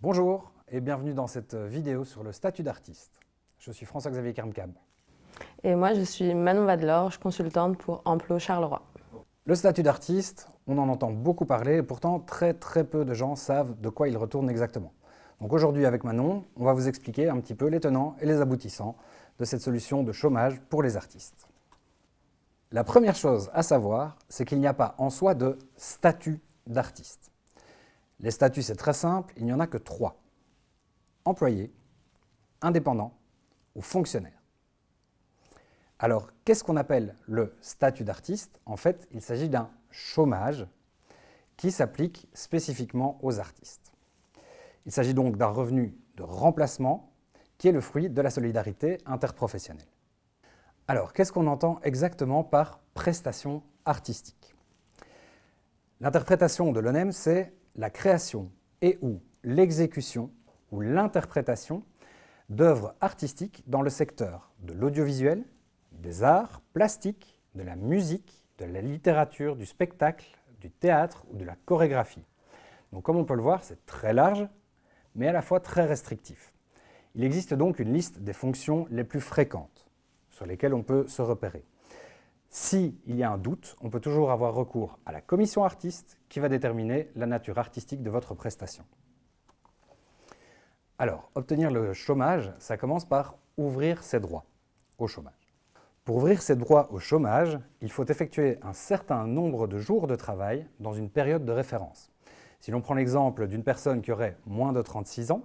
Bonjour et bienvenue dans cette vidéo sur le statut d'artiste. Je suis François-Xavier Kermcab. Et moi, je suis Manon Vadelorge, consultante pour Emploi Charleroi. Le statut d'artiste, on en entend beaucoup parler et pourtant très peu de gens savent de quoi il retourne exactement. Donc aujourd'hui avec Manon, on va vous expliquer un petit peu les tenants et les aboutissants de cette solution de chômage pour les artistes. La première chose à savoir, c'est qu'il n'y a pas en soi de statut d'artiste. Les statuts, c'est très simple, il n'y en a que 3. Employé, indépendant ou fonctionnaire. Alors, qu'est-ce qu'on appelle le statut d'artiste? En fait, il s'agit d'un chômage qui s'applique spécifiquement aux artistes. Il s'agit donc d'un revenu de remplacement qui est le fruit de la solidarité interprofessionnelle. Alors, qu'est-ce qu'on entend exactement par prestation artistique? L'interprétation de l'ONEM, c'est la création et ou l'exécution ou l'interprétation d'œuvres artistiques dans le secteur de l'audiovisuel, des arts plastiques, de la musique, de la littérature, du spectacle, du théâtre ou de la chorégraphie. Donc comme on peut le voir, c'est très large, mais à la fois très restrictif. Il existe donc une liste des fonctions les plus fréquentes, sur lesquelles on peut se repérer. S'il y a un doute, on peut toujours avoir recours à la commission artiste qui va déterminer la nature artistique de votre prestation. Alors, obtenir le chômage, ça commence par ouvrir ses droits au chômage. Pour ouvrir ses droits au chômage, il faut effectuer un certain nombre de jours de travail dans une période de référence. Si l'on prend l'exemple d'une personne qui aurait moins de 36 ans,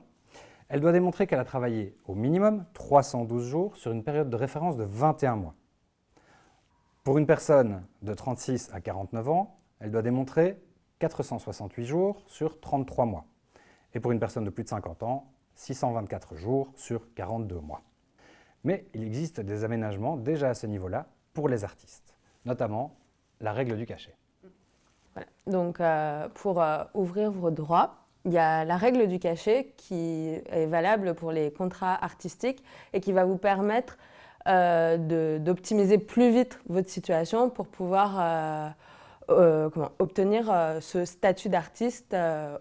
elle doit démontrer qu'elle a travaillé au minimum 312 jours sur une période de référence de 21 mois. Pour une personne de 36 à 49 ans, elle doit démontrer 468 jours sur 33 mois. Et pour une personne de plus de 50 ans, 624 jours sur 42 mois. Mais il existe des aménagements déjà à ce niveau-là pour les artistes, notamment la règle du cachet. Voilà. Donc, pour ouvrir vos droits, il y a la règle du cachet qui est valable pour les contrats artistiques et qui va vous permettre d'optimiser plus vite votre situation pour pouvoir obtenir ce statut d'artiste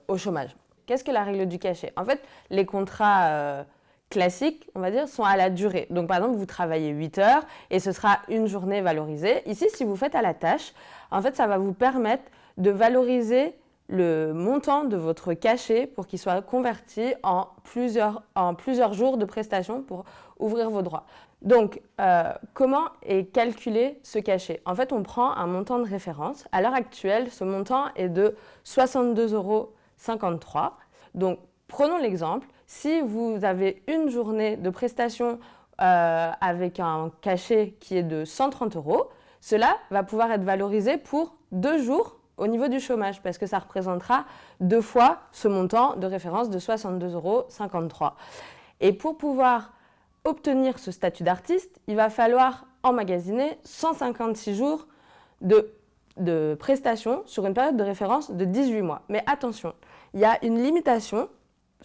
au chômage. Qu'est-ce que la règle du cachet? En fait, les contrats classiques, on va dire, sont à la durée. Donc, par exemple, vous travaillez 8 heures et ce sera une journée valorisée. Ici, si vous faites à la tâche, en fait, ça va vous permettre de valoriser le montant de votre cachet pour qu'il soit converti en plusieurs jours de prestations pour ouvrir vos droits. Donc, comment est calculé ce cachet? En fait, on prend un montant de référence. À l'heure actuelle, ce montant est de 62,53 €. Donc, prenons l'exemple. Si vous avez une journée de prestation avec un cachet qui est de 130 €, cela va pouvoir être valorisé pour 2 jours au niveau du chômage parce que ça représentera 2 fois ce montant de référence de 62,53 €. Et pour pouvoir obtenir ce statut d'artiste, il va falloir emmagasiner 156 jours de prestations sur une période de référence de 18 mois. Mais attention, il y a une limitation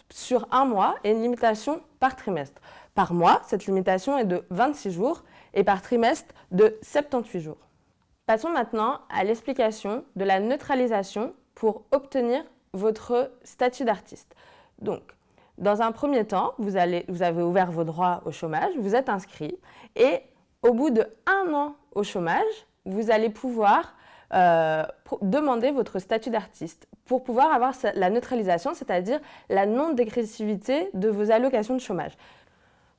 sur un mois et une limitation par trimestre. Par mois, cette limitation est de 26 jours et par trimestre de 78 jours. Passons maintenant à l'explication de la neutralisation pour obtenir votre statut d'artiste. Donc, dans un premier temps, vous avez ouvert vos droits au chômage, vous êtes inscrit et au bout de 1 an au chômage, vous allez pouvoir demander votre statut d'artiste pour pouvoir avoir la neutralisation, c'est-à-dire la non-dégressivité de vos allocations de chômage.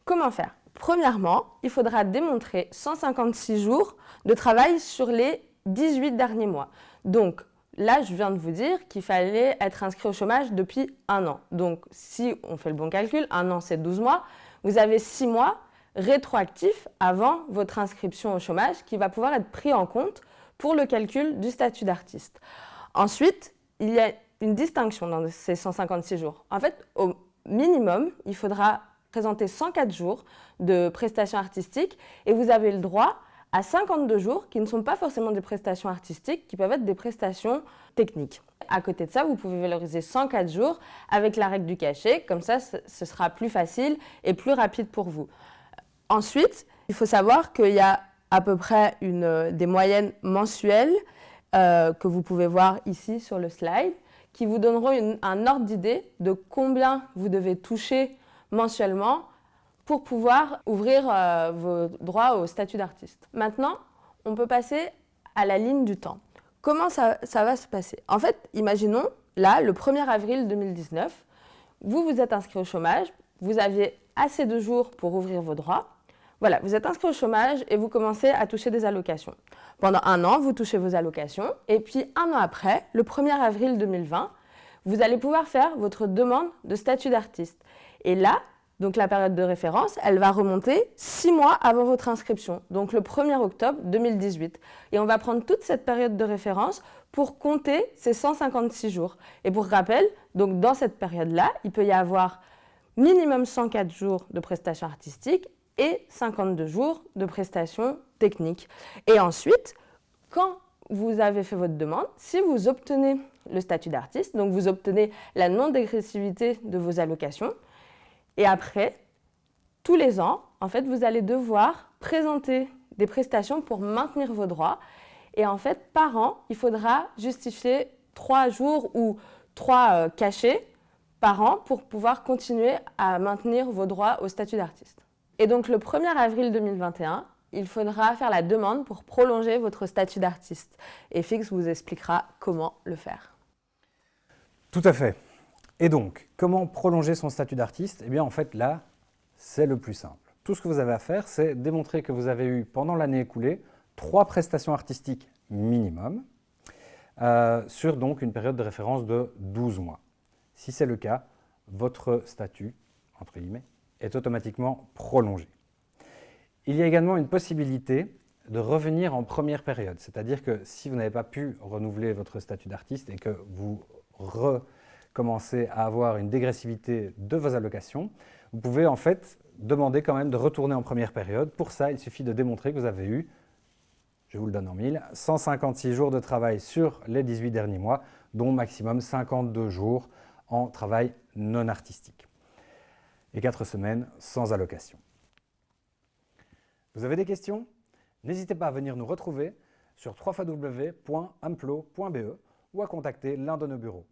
Comment faire? Premièrement, il faudra démontrer 156 jours de travail sur les 18 derniers mois. Donc là, je viens de vous dire qu'il fallait être inscrit au chômage depuis 1 an. Donc si on fait le bon calcul, 1 an c'est 12 mois, vous avez 6 mois rétroactifs avant votre inscription au chômage qui va pouvoir être pris en compte pour le calcul du statut d'artiste. Ensuite, il y a une distinction dans ces 156 jours. En fait, au minimum, il faudra présenter 104 jours de prestations artistiques et vous avez le droit à 52 jours qui ne sont pas forcément des prestations artistiques, qui peuvent être des prestations techniques. À côté de ça, vous pouvez valoriser 104 jours avec la règle du cachet, comme ça, ce sera plus facile et plus rapide pour vous. Ensuite, il faut savoir qu'il y a à peu près des moyennes mensuelles que vous pouvez voir ici sur le slide, qui vous donneront un ordre d'idée de combien vous devez toucher mensuellement pour pouvoir ouvrir vos droits au statut d'artiste. Maintenant, on peut passer à la ligne du temps. Comment ça va se passer? En fait, imaginons, là, le 1er avril 2019, vous êtes inscrit au chômage, vous aviez assez de jours pour ouvrir vos droits. Voilà, vous êtes inscrit au chômage et vous commencez à toucher des allocations. Pendant 1 an, vous touchez vos allocations et puis 1 an après, le 1er avril 2020, vous allez pouvoir faire votre demande de statut d'artiste. Et là, donc la période de référence, elle va remonter 6 mois avant votre inscription, donc le 1er octobre 2018. Et on va prendre toute cette période de référence pour compter ces 156 jours. Et pour rappel, donc dans cette période-là, il peut y avoir minimum 104 jours de prestations artistiques et 52 jours de prestations techniques. Et ensuite, quand vous avez fait votre demande, si vous obtenez le statut d'artiste, donc vous obtenez la non-dégressivité de vos allocations, et après, tous les ans, en fait, vous allez devoir présenter des prestations pour maintenir vos droits. Et en fait, par an, il faudra justifier 3 jours ou 3 cachets par an pour pouvoir continuer à maintenir vos droits au statut d'artiste. Et donc, le 1er avril 2021, il faudra faire la demande pour prolonger votre statut d'artiste. Et Fix vous expliquera comment le faire. Tout à fait. Et donc, comment prolonger son statut d'artiste? Eh bien, en fait, là, c'est le plus simple. Tout ce que vous avez à faire, c'est démontrer que vous avez eu, pendant l'année écoulée, 3 prestations artistiques minimum, sur donc une période de référence de 12 mois. Si c'est le cas, votre statut, entre guillemets, est automatiquement prolongé. Il y a également une possibilité de revenir en première période, c'est-à-dire que si vous n'avez pas pu renouveler votre statut d'artiste et que vous recommencez à avoir une dégressivité de vos allocations, vous pouvez en fait demander quand même de retourner en première période. Pour ça, il suffit de démontrer que vous avez eu, je vous le donne en 1000, 156 jours de travail sur les 18 derniers mois, dont maximum 52 jours en travail non artistique et 4 semaines sans allocation. Vous avez des questions? N'hésitez pas à venir nous retrouver sur www.amplo.be ou à contacter l'un de nos bureaux.